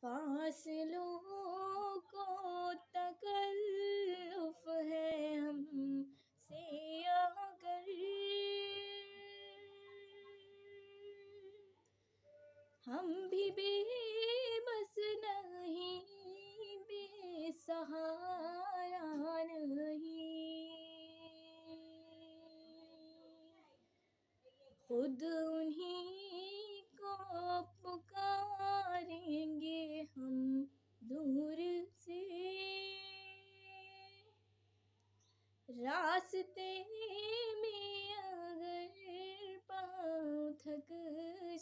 فاصلوں کو تکلف ہے ہم سے اگر، ہم بھی بے بس نہیں، بے سہارا نہیں، خود انہی کو پکاریں گے ہم دور سے، راستے میں اگر پاؤں تھک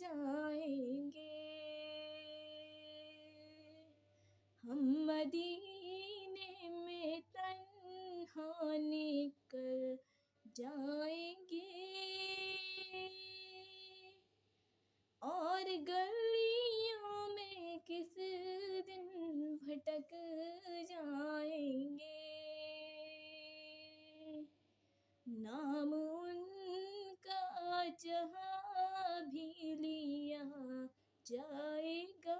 جائیں گے، ہم مدینے میں تنہا نکل جائیں گے، اور گلیوں میں کس دن بھٹک جائیں گے، نام ان کا جہاں بھی لیا جائے گا،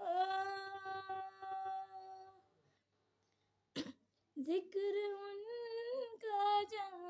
ذکر ان کا جہاں